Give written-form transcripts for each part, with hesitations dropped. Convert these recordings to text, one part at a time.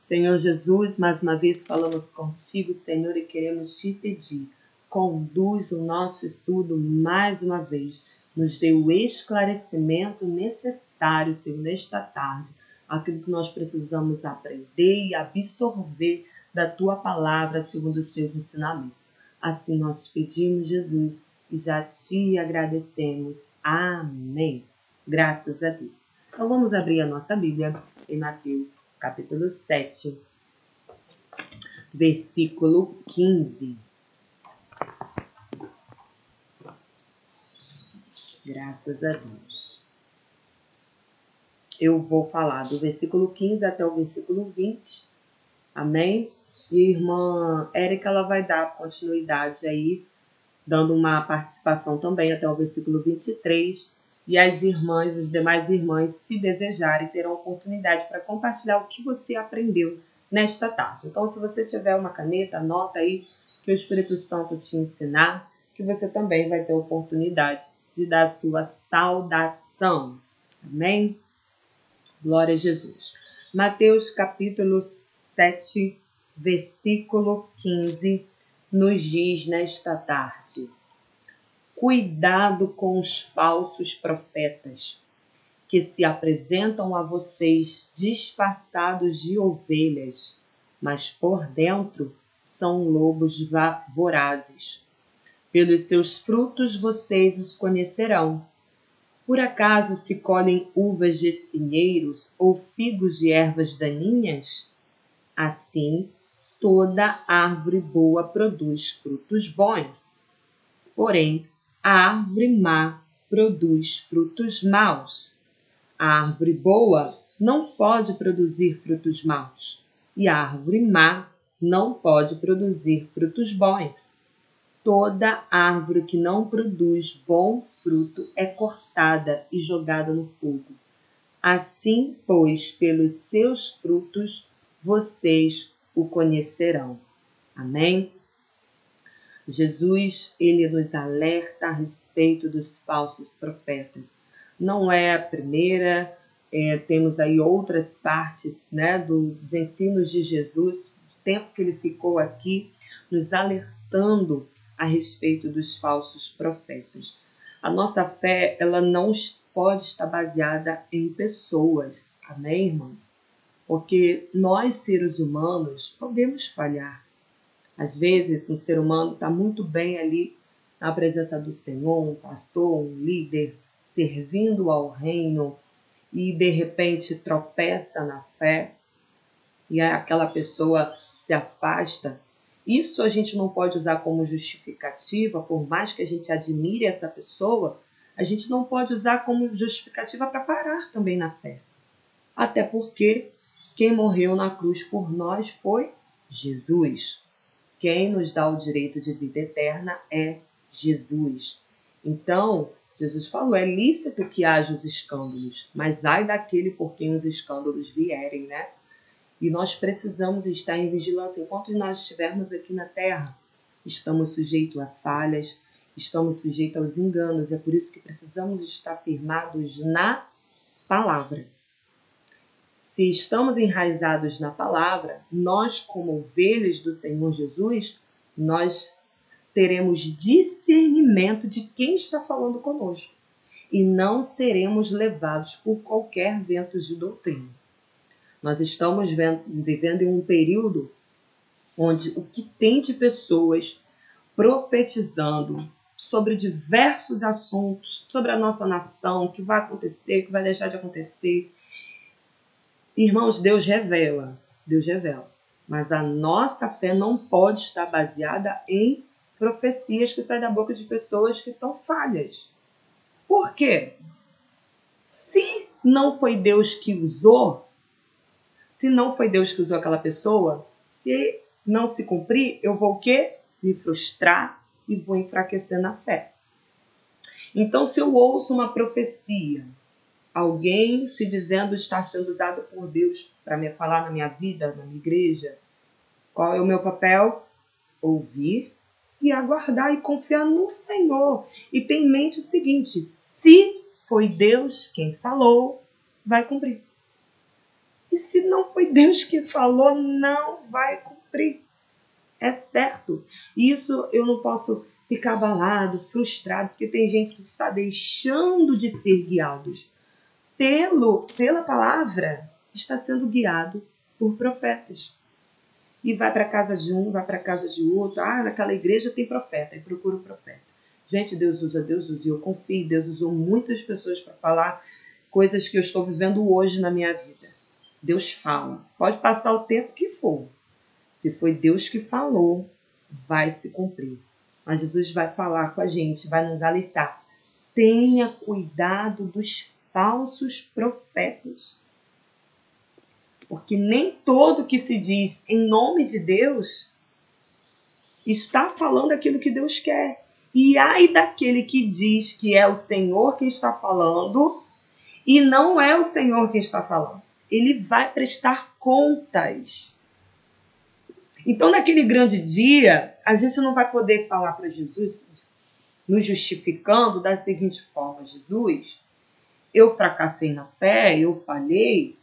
Senhor Jesus, mais uma vez falamos contigo, Senhor, e queremos te pedir, conduz o nosso estudo mais uma vez, nos dê o esclarecimento necessário, Senhor, nesta tarde, aquilo que nós precisamos aprender e absorver da tua palavra, segundo os teus ensinamentos. Assim nós pedimos, Jesus, e já te agradecemos. Amém. Graças a Deus. Então vamos abrir a nossa Bíblia em Mateus, capítulo 7, versículo 15. Graças a Deus. Eu vou falar do versículo 15 até o versículo 20. Amém? E a irmã Érica, ela vai dar continuidade aí, dando uma participação também até o versículo 23. E as irmãs, as demais irmãs, se desejarem, terão oportunidade para compartilhar o que você aprendeu nesta tarde. Então, se você tiver uma caneta, anota aí que o Espírito Santo te ensinar, que você também vai ter oportunidade de dar a sua saudação. Amém? Glória a Jesus. Mateus capítulo 7, versículo 15, nos diz nesta tarde: cuidado com os falsos profetas, que se apresentam a vocês disfarçados de ovelhas, mas por dentro são lobos vorazes. Pelos seus frutos vocês os conhecerão. Por acaso se colhem uvas de espinheiros ou figos de ervas daninhas? Assim, toda árvore boa produz frutos bons. Porém, a árvore má produz frutos maus. A árvore boa não pode produzir frutos maus, e a árvore má não pode produzir frutos bons. Toda árvore que não produz bom fruto é cortada e jogada no fogo. Assim, pois, pelos seus frutos vocês o conhecerão. Amém? Jesus, ele nos alerta a respeito dos falsos profetas. Não é a primeira, temos aí outras partes, né, dos ensinos de Jesus, o tempo que ele ficou aqui, nos alertando a respeito dos falsos profetas. A nossa fé, ela não pode estar baseada em pessoas, amém, irmãos? Porque nós, seres humanos, podemos falhar. Às vezes, um ser humano está muito bem ali na presença do Senhor, um pastor, um líder, servindo ao reino, e de repente tropeça na fé, e aquela pessoa se afasta. Isso a gente não pode usar como justificativa, por mais que a gente admire essa pessoa, a gente não pode usar como justificativa para parar também na fé. Até porque quem morreu na cruz por nós foi Jesus. Quem nos dá o direito de vida eterna é Jesus. Então, Jesus falou, é lícito que haja os escândalos, mas ai daquele por quem os escândalos vierem, né? E nós precisamos estar em vigilância. Enquanto nós estivermos aqui na terra, estamos sujeitos a falhas, estamos sujeitos aos enganos. É por isso que precisamos estar firmados na palavra. Se estamos enraizados na palavra, nós, como ovelhas do Senhor Jesus, nós teremos discernimento de quem está falando conosco e não seremos levados por qualquer vento de doutrina. Nós estamos vivendo em um período onde o que tem de pessoas profetizando sobre diversos assuntos, sobre a nossa nação, o que vai acontecer, o que vai deixar de acontecer. Irmãos, Deus revela, mas a nossa fé não pode estar baseada em profecias que saem da boca de pessoas que são falhas. Por quê? Se não foi Deus que usou, se não foi Deus que usou aquela pessoa, se não se cumprir, eu vou o quê? Me frustrar e vou enfraquecer na fé. Então, se eu ouço uma profecia, alguém se dizendo estar sendo usado por Deus para me falar na minha vida, na minha igreja, qual é o meu papel? Ouvir e aguardar e confiar no Senhor. E ter em mente o seguinte, se foi Deus quem falou, vai cumprir. E se não foi Deus que falou, não vai cumprir. É certo. E isso eu não posso ficar abalado, frustrado, porque tem gente que está deixando de ser guiados pela palavra, está sendo guiado por profetas. E vai para a casa de um, vai para a casa de outro. Ah, naquela igreja tem profeta, e procura o profeta. Gente, Deus usa. E eu confio. Deus usou muitas pessoas para falar coisas que eu estou vivendo hoje na minha vida. Deus fala. Pode passar o tempo que for. Se foi Deus que falou, vai se cumprir. Mas Jesus vai falar com a gente, vai nos alertar. Tenha cuidado dos falsos profetas. Porque nem todo que se diz em nome de Deus está falando aquilo que Deus quer. E ai daquele que diz que é o Senhor que está falando e não é o Senhor que está falando. Ele vai prestar contas. Então, naquele grande dia, a gente não vai poder falar para Jesus, nos justificando da seguinte forma: Jesus, eu fracassei na fé, eu falhei,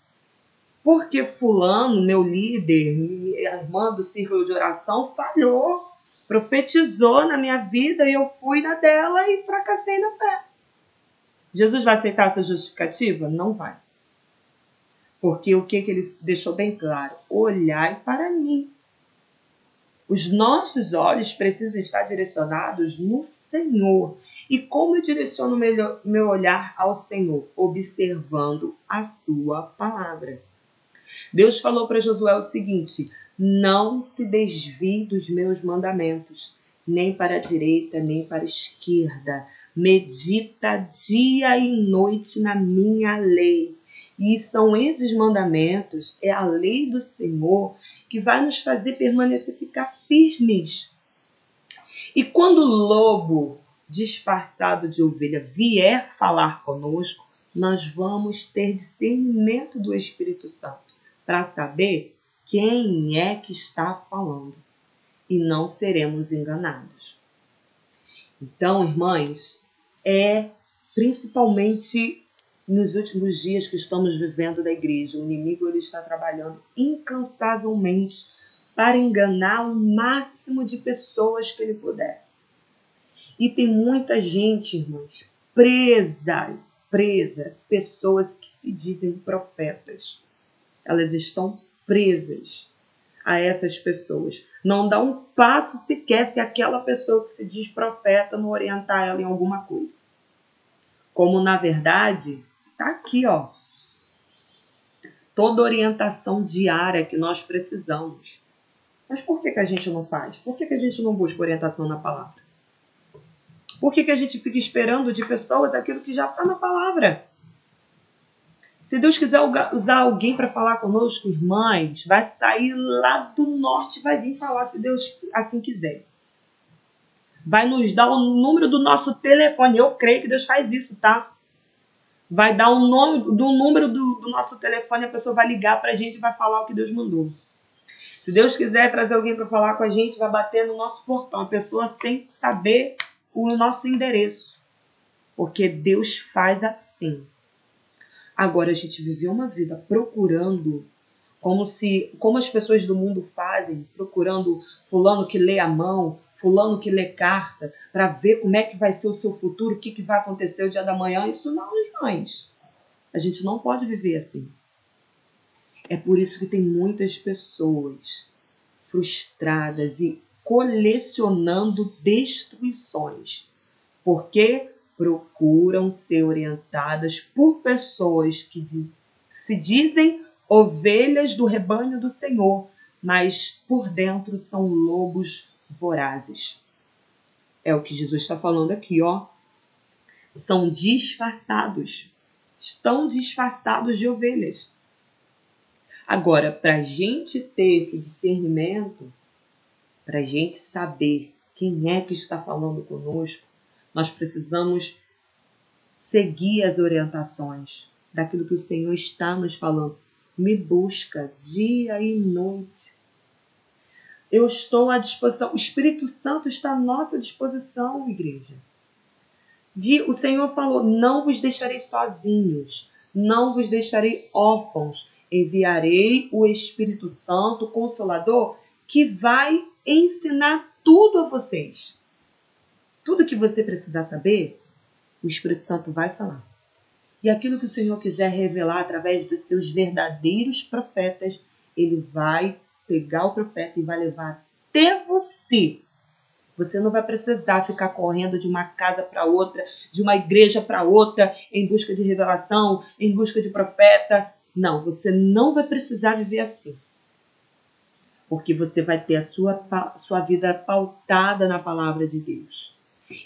porque fulano, meu líder, minha irmã do círculo de oração, falhou, profetizou na minha vida e eu fui na dela e fracassei na fé. Jesus vai aceitar essa justificativa? Não vai. Porque o que ele deixou bem claro? Olhai para mim. Os nossos olhos precisam estar direcionados no Senhor. E como eu direciono meu olhar ao Senhor? Observando a sua palavra. Deus falou para Josué o seguinte: não se desvie dos meus mandamentos, nem para a direita, nem para a esquerda. Medita dia e noite na minha lei. E são esses mandamentos, é a lei do Senhor, que vai nos fazer permanecer, ficar firmes. E quando o lobo disfarçado de ovelha vier falar conosco, nós vamos ter discernimento do Espírito Santo para saber quem é que está falando e não seremos enganados. Então, irmãs, principalmente nos últimos dias que estamos vivendo da igreja, o inimigo ele está trabalhando incansavelmente para enganar o máximo de pessoas que ele puder. E tem muita gente, irmãs, presas, pessoas que se dizem profetas. Elas estão presas a essas pessoas. Não dá um passo sequer se aquela pessoa que se diz profeta não orientar ela em alguma coisa. Como, na verdade, está aqui, ó, toda orientação diária que nós precisamos. Mas por que a gente não faz? Por que a gente não busca orientação na palavra? Por que a gente fica esperando de pessoas aquilo que já está na palavra? Se Deus quiser usar alguém para falar conosco, irmãs, vai sair lá do norte e vai vir falar, se Deus assim quiser. Vai nos dar o número do nosso telefone. Eu creio que Deus faz isso, tá? Vai dar o nome do número do nosso telefone, a pessoa vai ligar para a gente e vai falar o que Deus mandou. Se Deus quiser trazer alguém para falar com a gente, vai bater no nosso portão. A pessoa sem saber o nosso endereço. Porque Deus faz assim. Agora, a gente viveu uma vida procurando, como as pessoas do mundo fazem, procurando fulano que lê a mão, fulano que lê carta, para ver como é que vai ser o seu futuro, o que vai acontecer o dia da manhã. Isso não, irmãs. A gente não pode viver assim. É por isso que tem muitas pessoas frustradas e colecionando destruições. Porque procuram ser orientadas por pessoas que se dizem ovelhas do rebanho do Senhor, mas por dentro são lobos vorazes. É o que Jesus está falando aqui, ó. São disfarçados. Estão disfarçados de ovelhas. Agora, para a gente ter esse discernimento, para a gente saber quem é que está falando conosco, nós precisamos seguir as orientações daquilo que o Senhor está nos falando. Me busca dia e noite. Eu estou à disposição. O Espírito Santo está à nossa disposição, igreja. O Senhor falou, não vos deixarei sozinhos, não vos deixarei órfãos. enviarei o Espírito Santo, o Consolador, que vai ensinar tudo a vocês. Tudo que você precisar saber, o Espírito Santo vai falar. E aquilo que o Senhor quiser revelar através dos seus verdadeiros profetas, ele vai pegar o profeta e vai levar até você. Você não vai precisar ficar correndo de uma casa para outra, de uma igreja para outra, em busca de revelação, em busca de profeta. Não, você não vai precisar viver assim. Porque você vai ter a sua vida pautada na palavra de Deus.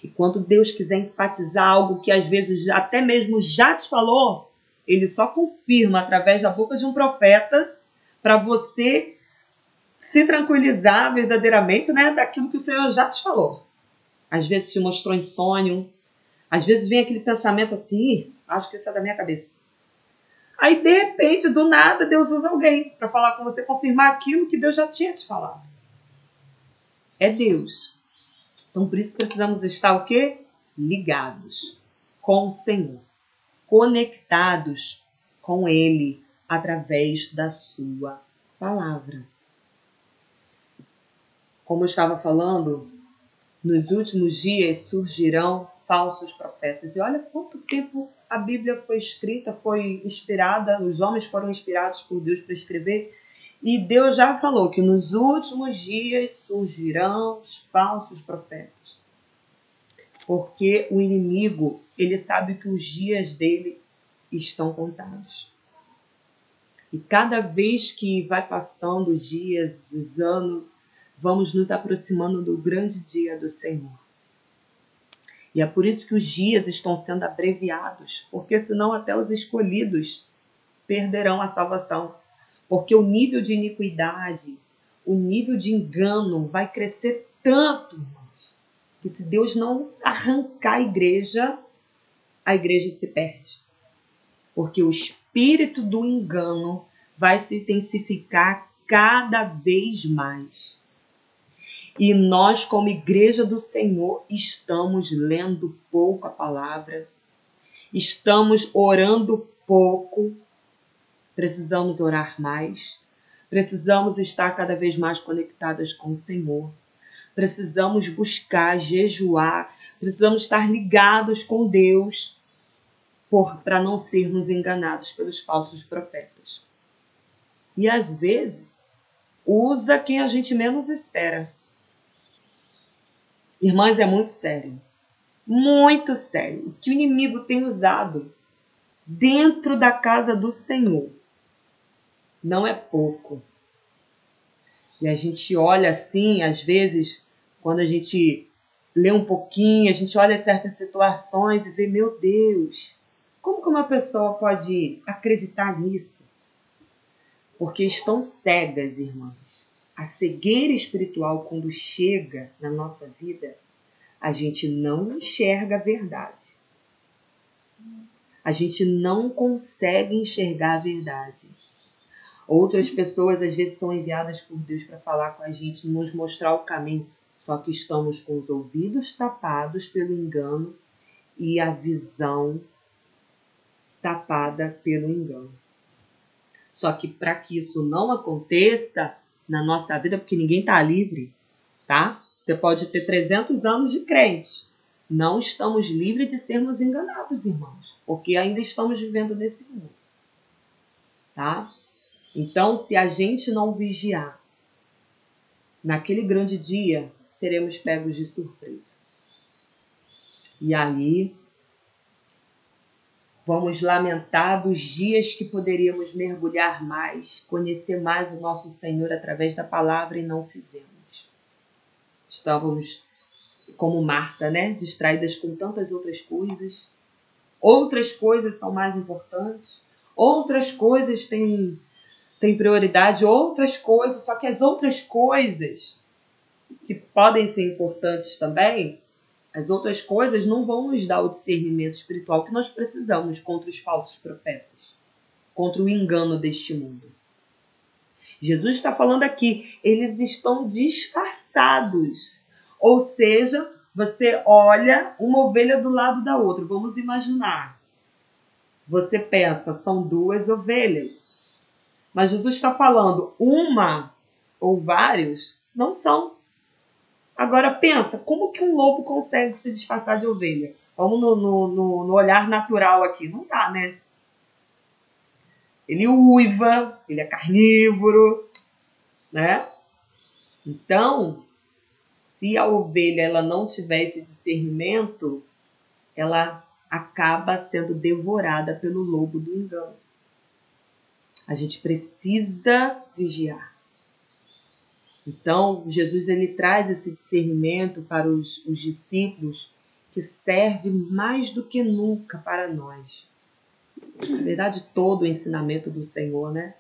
E quando Deus quiser enfatizar algo que às vezes até mesmo já te falou, ele só confirma através da boca de um profeta para você se tranquilizar verdadeiramente, né, daquilo que o Senhor já te falou. Às vezes te mostrou em sonho, às vezes vem aquele pensamento assim, acho que isso é da minha cabeça. Aí, de repente, do nada, Deus usa alguém para falar com você, confirmar aquilo que Deus já tinha te falado. É Deus. Então, por isso precisamos estar o quê? Ligados com o Senhor, conectados com Ele através da sua palavra. Como eu estava falando, nos últimos dias surgirão falsos profetas. E olha quanto tempo a Bíblia foi escrita, foi inspirada, os homens foram inspirados por Deus para escrever. E Deus já falou que nos últimos dias surgirão os falsos profetas. Porque o inimigo, ele sabe que os dias dele estão contados. E cada vez que vai passando os dias, os anos, vamos nos aproximando do grande dia do Senhor. E é por isso que os dias estão sendo abreviados, porque senão até os escolhidos perderão a salvação. Porque o nível de iniquidade, o nível de engano vai crescer tanto, irmãos, que se Deus não arrancar a igreja se perde. Porque o espírito do engano vai se intensificar cada vez mais. E nós, como igreja do Senhor, estamos lendo pouco a palavra, estamos orando pouco, precisamos orar mais, precisamos estar cada vez mais conectadas com o Senhor, precisamos buscar, jejuar, precisamos estar ligados com Deus para não sermos enganados pelos falsos profetas. E às vezes, usa quem a gente menos espera. Irmãs, é muito sério. Muito sério. O que o inimigo tem usado dentro da casa do Senhor não é pouco. E a gente olha assim, às vezes, quando a gente lê um pouquinho, a gente olha certas situações e vê, meu Deus, como que uma pessoa pode acreditar nisso? Porque estão cegas, irmãs. A cegueira espiritual, quando chega na nossa vida, a gente não enxerga a verdade. A gente não consegue enxergar a verdade. Outras pessoas, às vezes, são enviadas por Deus para falar com a gente, nos mostrar o caminho. Só que estamos com os ouvidos tapados pelo engano e a visão tapada pelo engano. Só que para que isso não aconteça na nossa vida, porque ninguém está livre, tá? Você pode ter 300 anos de crente. Não estamos livres de sermos enganados, irmãos, porque ainda estamos vivendo nesse mundo, tá? Então, se a gente não vigiar, naquele grande dia, seremos pegos de surpresa. E aí, vamos lamentar dos dias que poderíamos mergulhar mais, conhecer mais o nosso Senhor através da palavra e não fizemos. Estávamos como Marta, né? Distraídas com tantas outras coisas. Outras coisas são mais importantes. Outras coisas têm prioridade. Outras coisas, só que as outras coisas que podem ser importantes também, as outras coisas não vão nos dar o discernimento espiritual que nós precisamos contra os falsos profetas, contra o engano deste mundo. Jesus está falando aqui, eles estão disfarçados. Ou seja, você olha uma ovelha do lado da outra. Vamos imaginar. Você pensa, são duas ovelhas. Mas Jesus está falando uma ou vários, não são. Agora pensa, como que um lobo consegue se disfarçar de ovelha? Vamos no olhar natural aqui. Não dá, né? Ele uiva, ele é carnívoro, né? Então, se a ovelha ela não tiver esse discernimento, ela acaba sendo devorada pelo lobo do engano. A gente precisa vigiar. Então, Jesus ele traz esse discernimento para os discípulos que serve mais do que nunca para nós. Na verdade, todo o ensinamento do Senhor, né?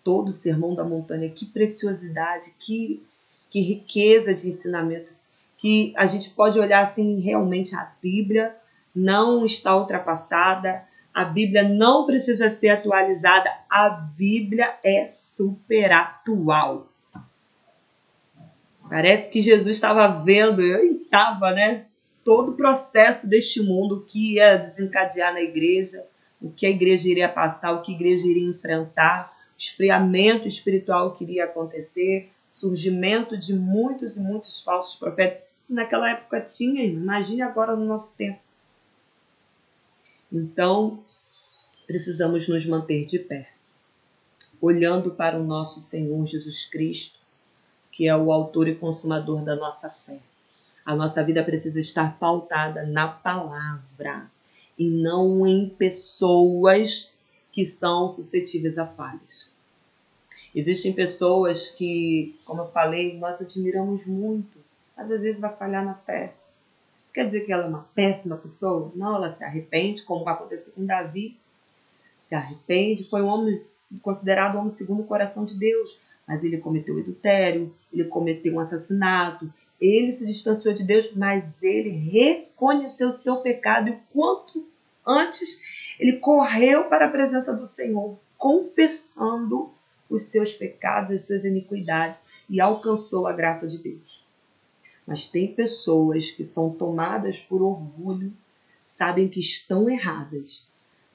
Todo o sermão da montanha, que preciosidade, que riqueza de ensinamento, que a gente pode olhar assim, realmente a Bíblia não está ultrapassada, a Bíblia não precisa ser atualizada, a Bíblia é super atual. Parece que Jesus estava vendo, eu estava, né? Todo o processo deste mundo que ia desencadear na igreja, o que a igreja iria passar, o que a igreja iria enfrentar, o esfriamento espiritual que iria acontecer, surgimento de muitos e muitos falsos profetas. Isso naquela época tinha, imagine agora no nosso tempo. Então, precisamos nos manter de pé, olhando para o nosso Senhor Jesus Cristo, que é o autor e consumador da nossa fé. A nossa vida precisa estar pautada na palavra e não em pessoas que são suscetíveis a falhas. Existem pessoas que, como eu falei, nós admiramos muito, mas às vezes vai falhar na fé. Isso quer dizer que ela é uma péssima pessoa? Não, ela se arrepende, como aconteceu com Davi. Se arrepende, foi um homem considerado um homem segundo o coração de Deus, mas ele cometeu adultério, ele cometeu um assassinato, ele se distanciou de Deus, mas ele reconheceu o seu pecado e o quanto antes ele correu para a presença do Senhor, confessando os seus pecados, as suas iniquidades e alcançou a graça de Deus. Mas tem pessoas que são tomadas por orgulho, sabem que estão erradas,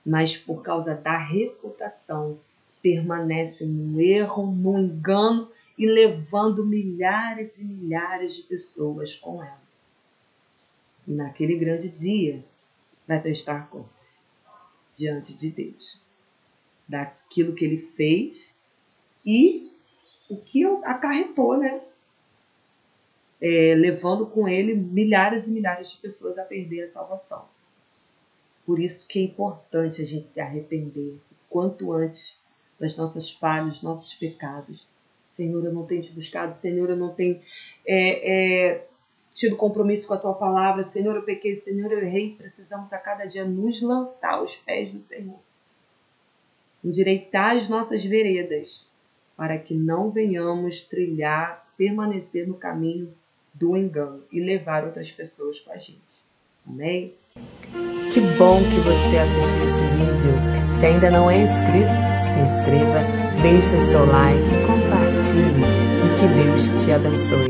mas por causa da reputação permanecem no erro, no engano e levando milhares e milhares de pessoas com ela. E naquele grande dia vai prestar contas diante de Deus daquilo que ele fez e o que acarretou, né? Levando com ele milhares e milhares de pessoas a perder a salvação. Por isso que é importante a gente se arrepender o quanto antes das nossas falhas, dos nossos pecados. Senhor, eu não tenho te buscado. Senhor, eu não tenho tido compromisso com a tua palavra. Senhor, eu pequei. Senhor, eu errei. Precisamos a cada dia nos lançar aos pés do Senhor. Endireitar as nossas veredas para que não venhamos trilhar, permanecer no caminho do engano e levar outras pessoas com a gente. Amém? Que bom que você assistiu esse vídeo. Se ainda não é inscrito, se inscreva, deixe o seu like, compartilhe e que Deus te abençoe.